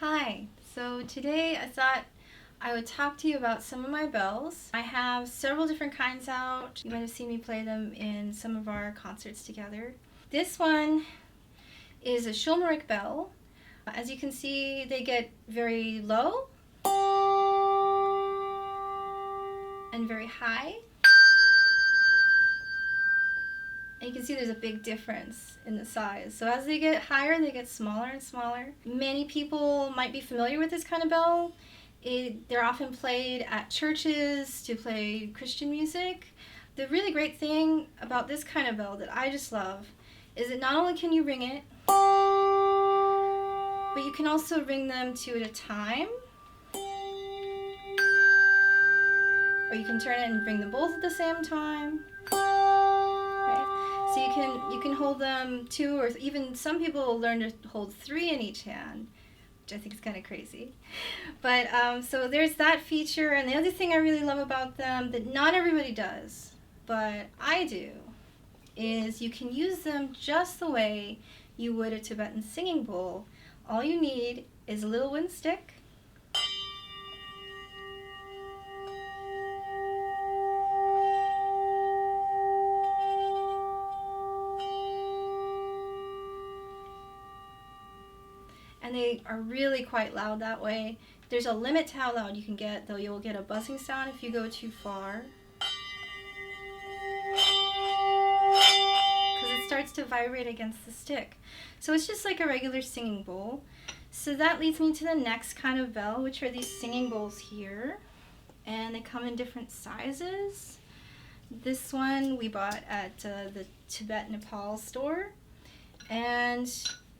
Hi, so today I thought I would talk to you about some of my bells. I have several different kinds out. You might have seen me play them in some of our concerts together. This one is a Schulmerich bell. As you can see, they get very low and very high. And you can see there's a big difference in the size. So as they get higher, they get smaller and smaller. Many people might be familiar with this kind of bell. They're often played at churches to play Christian music. The really great thing about this kind of bell that I just love is that not only can you ring it, but you can also ring them two at a time. Or you can turn it and ring them both at the same time. So you can hold them two, or even some people learn to hold three in each hand, which I think is kind of crazy. But so there's that feature, and the other thing I really love about them that not everybody does, but I do, is you can use them just the way you would a Tibetan singing bowl. All you need is a little wooden stick, and they are really quite loud that way. There's a limit to how loud you can get, though you'll get a buzzing sound if you go too far, because it starts to vibrate against the stick. So it's just like a regular singing bowl. So that leads me to the next kind of bell, which are these singing bowls here, and they come in different sizes. This one we bought at the Tibet, Nepal store, and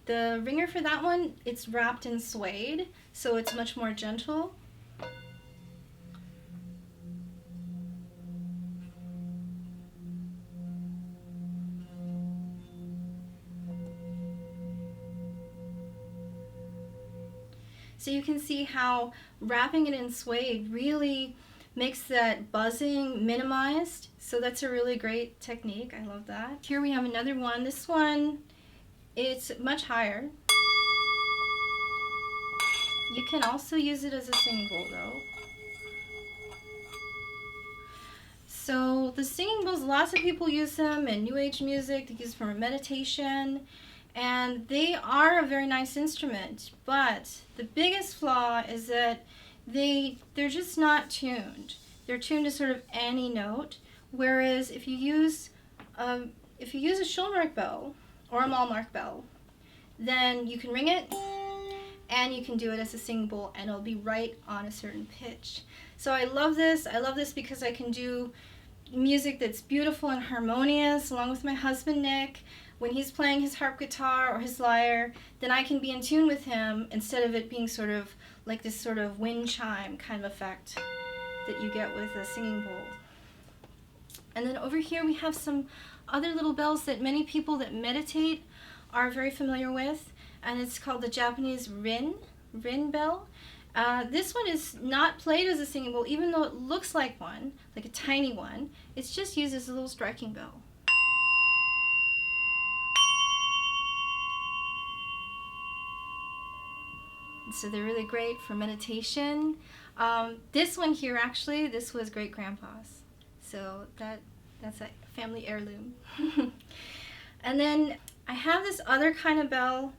the ringer for that one, it's wrapped in suede, so it's much more gentle. So you can see how wrapping it in suede really makes that buzzing minimized. So that's a really great technique. I love that. Here we have another one. This one, it's much higher. You can also use it as a singing bowl though. So the singing bowls, lots of people use them in New Age music. They use them for meditation, and they are a very nice instrument. But the biggest flaw is that they're just not tuned. They're tuned to sort of any note. Whereas if you use a Schulmerich bell or a Malmark bell, then you can ring it and you can do it as a singing bowl, and it'll be right on a certain pitch. So I love this. I love this because I can do music that's beautiful and harmonious along with my husband Nick. When he's playing his harp guitar or his lyre, then I can be in tune with him instead of it being sort of like this sort of wind chime kind of effect that you get with a singing bowl. And then over here we have some other little bells that many people that meditate are very familiar with, and it's called the Japanese rin bell. This one is not played as a singing bowl, even though it looks like one, like a tiny one. It's just used as a little striking bell. So they're really great for meditation. This one here, actually, this was great grandpa's. So that's a family heirloom. And then I have this other kind of bell,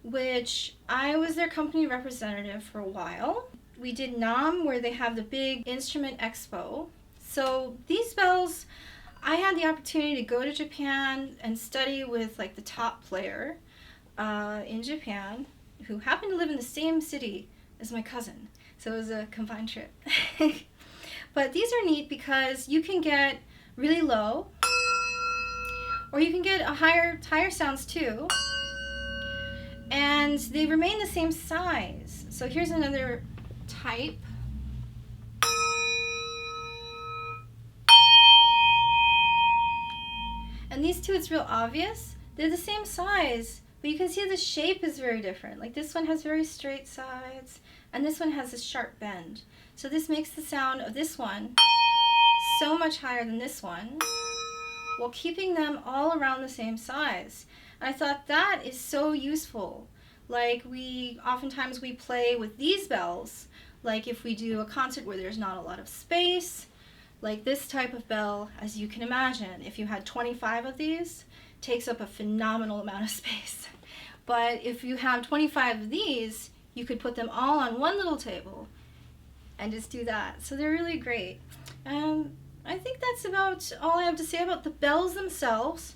which I was their company representative for a while. We did NAM, where they have the big instrument expo. So these bells, I had the opportunity to go to Japan and study with like the top player in Japan, who happened to live in the same city as my cousin. So it was a combined trip. But these are neat because you can get really low, or you can get a higher sounds too, and they remain the same size. So here's another type. And these two, it's real obvious. They're the same size, but you can see the shape is very different. Like this one has very straight sides, and this one has a sharp bend. So this makes the sound of this one so much higher than this one, while keeping them all around the same size. And I thought that is so useful Like oftentimes we play with these bells, like if we do a concert where there's not a lot of space, like this type of bell, as you can imagine, if you had 25 of these, takes up a phenomenal amount of space. But if you have 25 of these, you could put them all on one little table and just do that. So they're really great. I think that's about all I have to say about the bells themselves.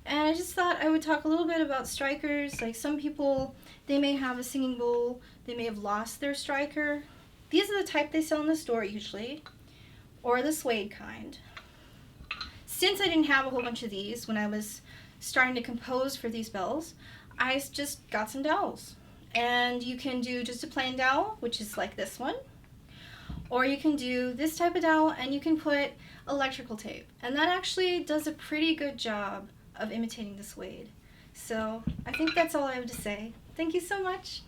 And I just thought I would talk a little bit about strikers. Like some people, they may have a singing bowl, they may have lost their striker. These are the type they sell in the store usually, or the suede kind. Since I didn't have a whole bunch of these when I was starting to compose for these bells, I just got some dowels. And you can do just a plain dowel, which is like this one, or you can do this type of dowel and you can put electrical tape. And that actually does a pretty good job of imitating the suede. So I think that's all I have to say. Thank you so much.